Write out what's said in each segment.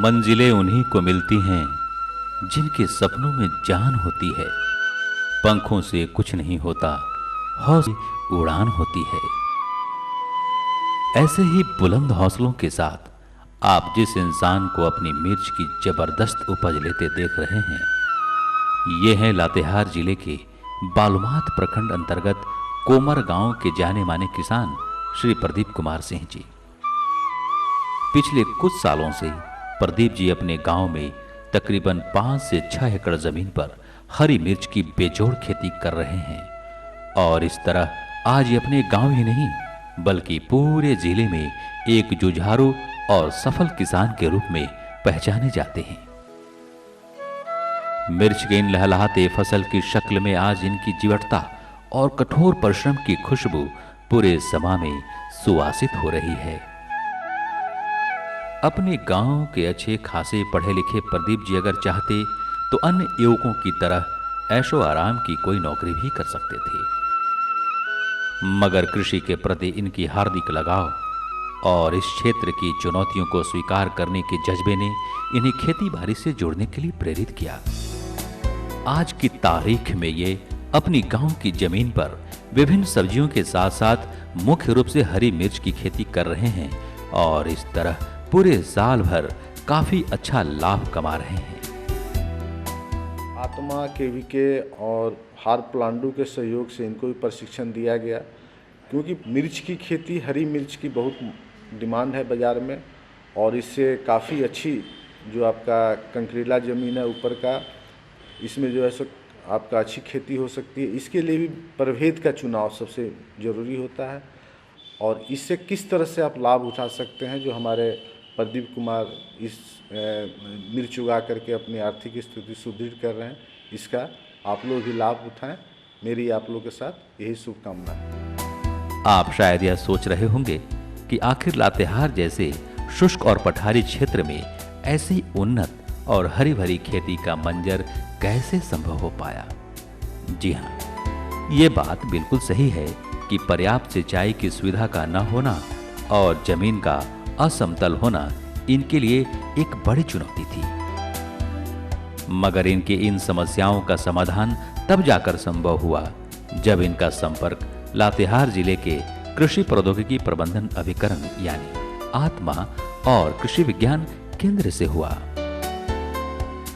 मंजिलें उन्हीं को मिलती हैं जिनके सपनों में जान होती है। पंखों से कुछ नहीं होता, हौसले उड़ान होती है। ऐसे ही बुलंद हौसलों के साथ आप जिस इंसान को अपनी मिर्च की जबरदस्त उपज लेते देख रहे हैं, ये हैं लातेहार जिले के बालूमाथ प्रखंड अंतर्गत कोमर गांव के जाने माने किसान श्री प्रदीप कुमार सिंह जी। पिछले कुछ सालों से प्रदीप जी अपने गांव में तकरीबन 5 से 6 एकड़ जमीन पर हरी मिर्च की बेजोड़ खेती कर रहे हैं और इस तरह आज ये अपने गांव ही नहीं बल्कि पूरे जिले में एक जुझारू और सफल किसान के रूप में पहचाने जाते हैं। मिर्च के इन लहलहाते फसल की शक्ल में आज इनकी जीवटता और कठोर परिश्रम की खुशबू पूरे समा में सुवासित हो रही है। अपने गांव के अच्छे खासे पढ़े लिखे प्रदीप जी अगर चाहते तो अन्य युवकों की तरह ऐशो आराम की कोई नौकरी भी कर सकते थे, मगर कृषि के प्रति इनकी हार्दिक लगाव और इस क्षेत्र की चुनौतियों को स्वीकार करने के जज्बे ने इन्हें खेती बाड़ी से जुड़ने के लिए प्रेरित किया। आज की तारीख में ये अपनी गांव की जमीन पर विभिन्न सब्जियों के साथ साथ मुख्य रूप से हरी मिर्च की खेती कर रहे हैं और इस तरह पूरे साल भर काफी अच्छा लाभ कमा रहे हैं। आत्मा केवीके और हार प्लांडू के सहयोग से इनको भी प्रशिक्षण दिया गया, क्योंकि मिर्च की खेती, हरी मिर्च की बहुत डिमांड है बाज़ार में और इससे काफ़ी अच्छी जो आपका कंकरीला ज़मीन है ऊपर का, इसमें जो है सो आपका अच्छी खेती हो सकती है। इसके लिए भी प्रभेद का चुनाव सबसे ज़रूरी होता है और इससे किस तरह से आप लाभ उठा सकते हैं, जो हमारे प्रदीप कुमार इस मिर्च उगा करके अपनी आर्थिक स्थिति सुदृढ़ कर रहे हैं, इसका आप लोग भी लाभ उठाएं। मेरी आप लोग के साथ यही शुभकामना है। आप शायद यह सोच रहे होंगे कि आखिर लातेहार जैसे शुष्क और पठारी क्षेत्र में ऐसी उन्नत और हरी भरी खेती का मंजर कैसे संभव हो पाया। जी हाँ, ये बात बिल्कुल सही है कि पर्याप्त सिंचाई की सुविधा का न होना और जमीन का असमतल होना इनके लिए एक बड़ी चुनौती थी, मगर इनके इन समस्याओं का समाधान तब जाकर संभव हुआ जब इनका संपर्क लातेहार जिले के कृषि प्रौद्योगिकी प्रबंधन अभिकरण यानी आत्मा और कृषि विज्ञान केंद्र से हुआ।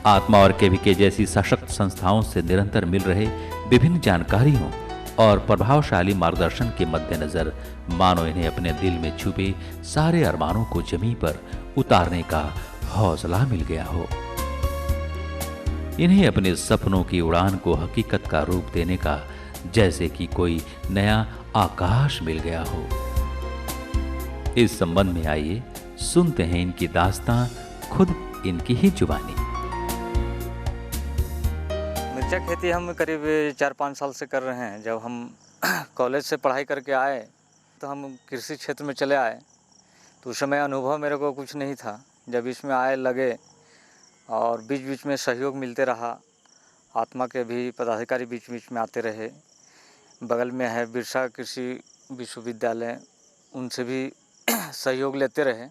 आत्मा और केवीके जैसी सशक्त संस्थाओं से निरंतर मिल रहे विभिन्न जानकारियों और प्रभावशाली मार्गदर्शन के मद्देनजर मानो इन्हें अपने दिल में छुपे सारे अरमानों को जमीन पर उतारने का हौसला मिल गया हो। इन्हें अपने सपनों की उड़ान को हकीकत का रूप देने का जैसे कि कोई नया आकाश मिल गया हो। इस संबंध में आइए सुनते हैं इनकी दास्तां खुद इनकी ही जुबानी। मिर्चा खेती हम करीब 4-5 साल से कर रहे हैं। जब हम कॉलेज से पढ़ाई करके आए तो हम कृषि क्षेत्र में चले आए, तो उस समय अनुभव मेरे को कुछ नहीं था। जब इसमें आए लगे और बीच बीच में सहयोग मिलते रहा, आत्मा के भी पदाधिकारी बीच बीच में आते रहे। बगल में है बिरसा कृषि विश्वविद्यालय, उनसे भी सहयोग लेते रहे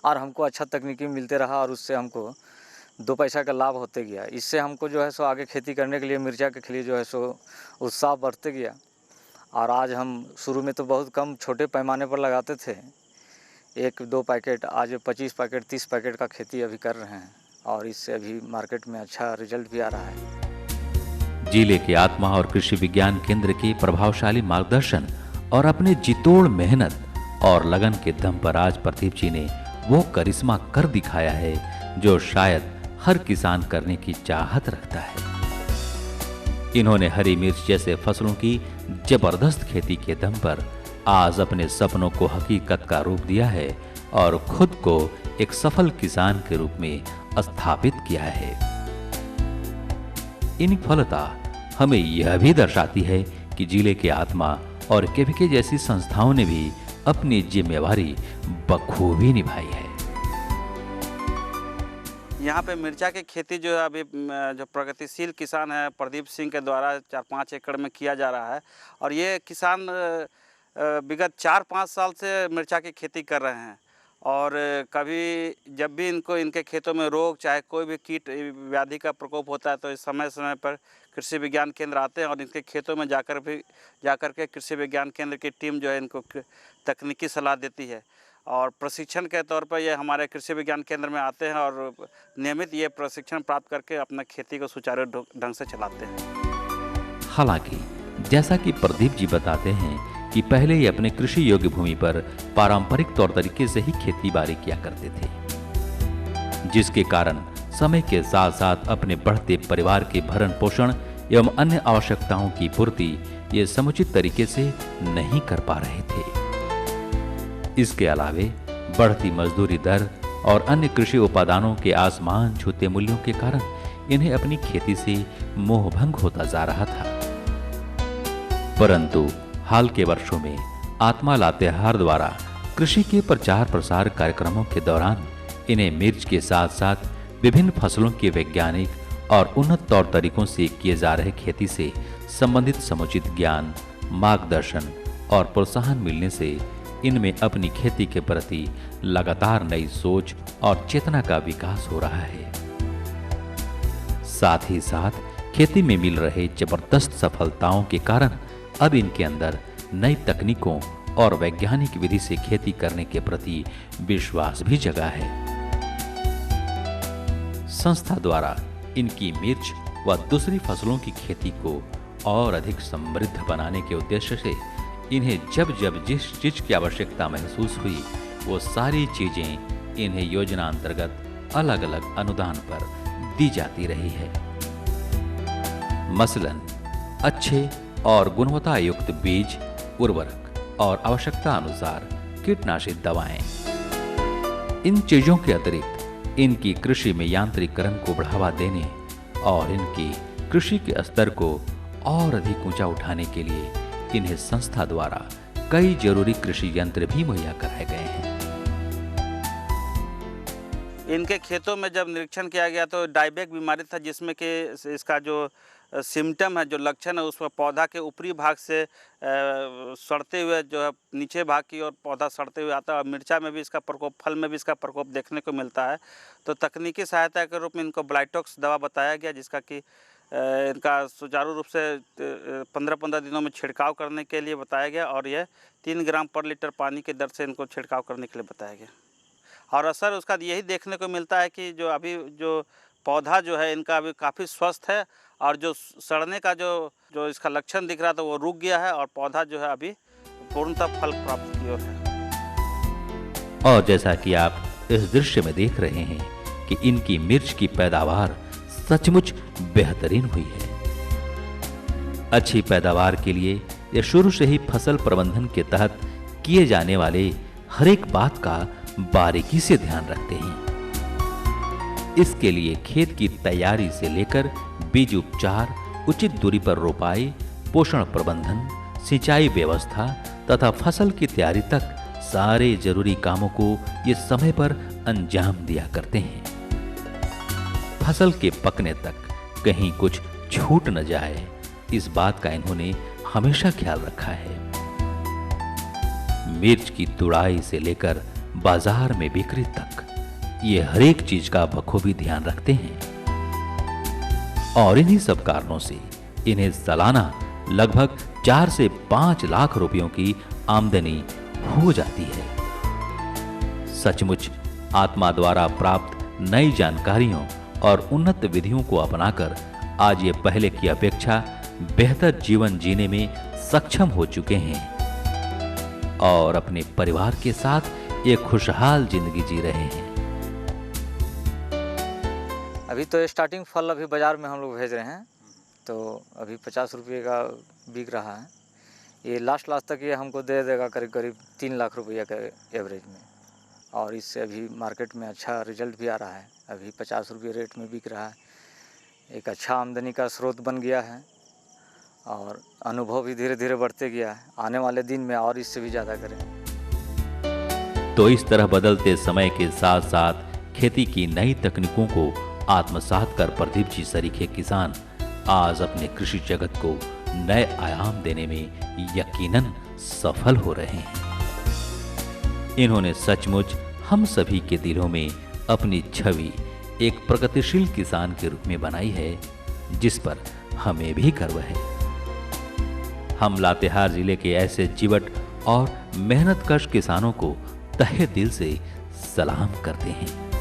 और हमको अच्छा तकनीकी मिलते रहा और उससे हमको 2 पैसा का लाभ होते गया। इससे हमको जो है सो आगे खेती करने के लिए मिर्चा के लिए जो है सो उत्साह बढ़ते गया और आज हम शुरू में तो बहुत कम छोटे पैमाने पर लगाते थे, 1-2 पैकेट, आज 25 पैकेट 30 पैकेट का खेती अभी कर रहे हैं और इससे अभी मार्केट में अच्छा रिजल्ट भी आ रहा है। जिले के आत्मा और कृषि विज्ञान केंद्र के प्रभावशाली मार्गदर्शन और अपने जितोड़ मेहनत और लगन के दम पर आज प्रदीप जी ने वो करिश्मा कर दिखाया है जो शायद हर किसान करने की चाहत रखता है। इन्होंने हरी मिर्च जैसे फसलों की जबरदस्त खेती के दम पर आज अपने सपनों को हकीकत का रूप दिया है और खुद को एक सफल किसान के रूप में स्थापित किया है। इन फलता हमें यह भी दर्शाती है कि जिले के आत्मा और केवीके जैसी संस्थाओं ने भी अपनी जिम्मेवारी बखूबी निभाई है। यहाँ पे मिर्चा की खेती जो अभी जो प्रगतिशील किसान है प्रदीप सिंह के द्वारा 4-5 एकड़ में किया जा रहा है और ये किसान विगत 4-5 साल से मिर्चा की खेती कर रहे हैं और कभी जब भी इनको इनके खेतों में रोग चाहे कोई भी कीट व्याधि का प्रकोप होता है तो इस समय समय पर कृषि विज्ञान केंद्र आते हैं और इनके खेतों में जाकर के कृषि विज्ञान केंद्र की टीम जो है इनको तकनीकी सलाह देती है और प्रशिक्षण के तौर पर ये हमारे कृषि विज्ञान केंद्र में आते हैं और नियमित ये प्रशिक्षण प्राप्त करके अपना खेती को सुचारू ढंग से चलाते हैं। हालांकि जैसा कि प्रदीप जी बताते हैं कि पहले ये अपने कृषि योग्य भूमि पर पारंपरिक तौर तरीके से ही खेती बाड़ी किया करते थे, जिसके कारण समय के साथ साथ अपने बढ़ते परिवार के भरण पोषण एवं अन्य आवश्यकताओं की पूर्ति ये समुचित तरीके से नहीं कर पा रहे थे। इसके अलावे बढ़ती मजदूरी दर और अन्य कृषि उपादानों के आसमान छूते मूल्यों के कारण इन्हें अपनी खेती से मोहभंग होता जा रहा था। परंतु हाल के वर्षों में आत्मा लातेहार द्वारा कृषि के प्रचार प्रसार कार्यक्रमों के दौरान इन्हें मिर्च के साथ साथ विभिन्न फसलों के वैज्ञानिक और उन्नत तौर तरीकों से किए जा रहे खेती से संबंधित समुचित ज्ञान, मार्गदर्शन और प्रोत्साहन मिलने से इनमें अपनी खेती के प्रति लगातार नई सोच और चेतना का विकास हो रहा है। साथ ही साथ खेती में मिल रहे जबरदस्त सफलताओं के कारण अब इनके अंदर नई तकनीकों और वैज्ञानिक विधि से खेती करने के प्रति विश्वास भी जगा है। संस्था द्वारा इनकी मिर्च व दूसरी फसलों की खेती को और अधिक समृद्ध बनाने के उद्देश्य से इन्हें जब जब जिस चीज की आवश्यकता महसूस हुई वो सारी चीजें इन्हें योजना अंतर्गत अलग अलग अनुदान पर दी जाती रही है। मसलन अच्छे और गुणवत्ता युक्त बीज, उर्वरक और आवश्यकता अनुसार कीटनाशक दवाएं। इन चीजों के अतिरिक्त इनकी कृषि में यांत्रिकरण को बढ़ावा देने और इनकी कृषि के स्तर को और अधिक ऊंचा उठाने के लिए इन्हें संस्था द्वारा कई जरूरी कृषि यंत्र भी मुहैया कराए गए हैं। इनके खेतों में जब निरीक्षण किया गया तो डायबैक बीमारी था, जिसमें कि इसका जो सिम्टम है, जो लक्षण है, उसमें पौधा के ऊपरी भाग से सड़ते हुए जो है नीचे भाग की ओर पौधा सड़ते हुए आता है और मिर्चा में भी इसका प्रकोप, फल में भी इसका प्रकोप देखने को मिलता है। तो तकनीकी सहायता के रूप में इनको ब्लाइटॉक्स दवा बताया गया, जिसका कि इनका सुचारू रूप से 15-15 दिनों में छिड़काव करने के लिए बताया गया और यह 3 ग्राम पर लीटर पानी के दर से इनको छिड़काव करने के लिए बताया गया। और असर उसका यही देखने को मिलता है कि जो अभी जो पौधा जो है इनका अभी काफ़ी स्वस्थ है और जो सड़ने का जो इसका लक्षण दिख रहा था वो रुक गया है और पौधा जो है अभी पूर्णतः फल प्राप्त की ओर है। और जैसा कि आप इस दृश्य में देख रहे हैं कि इनकी मिर्च की पैदावार सचमुच बेहतरीन हुई है। अच्छी पैदावार के लिए ये शुरू से ही फसल प्रबंधन के तहत किए जाने वाले हर एक बात का बारीकी से ध्यान रखते हैं। इसके लिए खेत की तैयारी से लेकर बीज उपचार, उचित दूरी पर रोपाई, पोषण प्रबंधन, सिंचाई व्यवस्था तथा फसल की तैयारी तक सारे जरूरी कामों को ये समय पर अंजाम दिया करते हैं। फसल के पकने तक कहीं कुछ छूट न जाए, इस बात का इन्होंने हमेशा ख्याल रखा है। मिर्च की तुड़ाई से लेकर बाजार में बिक्री तक ये हर एक चीज का बखूबी ध्यान रखते हैं और इन्हीं सब कारणों से इन्हें सालाना लगभग 4 से 5 लाख रुपयों की आमदनी हो जाती है। सचमुच आत्मा द्वारा प्राप्त नई जानकारियों और उन्नत विधियों को अपनाकर आज ये पहले की अपेक्षा बेहतर जीवन जीने में सक्षम हो चुके हैं और अपने परिवार के साथ एक खुशहाल जिंदगी जी रहे हैं। अभी तो स्टार्टिंग फल अभी बाज़ार में हम लोग भेज रहे हैं, तो अभी 50 रुपये का बिक रहा है। ये लास्ट तक ये हमको दे देगा करीब करीब 3 लाख रुपया के एवरेज में, और इससे अभी मार्केट में अच्छा रिजल्ट भी आ रहा है। अभी 50 रुपये रेट में बिक रहा है, एक अच्छा आमदनी का स्रोत बन गया है और अनुभव भी धीरे धीरे बढ़ते गया है। आने वाले दिन में और इससे भी ज़्यादा करें। तो इस तरह बदलते समय के साथ साथ खेती की नई तकनीकों को आत्मसात कर प्रदीप जी सरीखे किसान आज अपने कृषि जगत को नए आयाम देने में यकीनन सफल हो रहे हैं। इन्होंने सचमुच हम सभी के दिलों में अपनी छवि एक प्रगतिशील किसान के रूप में बनाई है, जिस पर हमें भी गर्व है। हम लातेहार जिले के ऐसे चिवट और मेहनतकश किसानों को तहे दिल से सलाम करते हैं।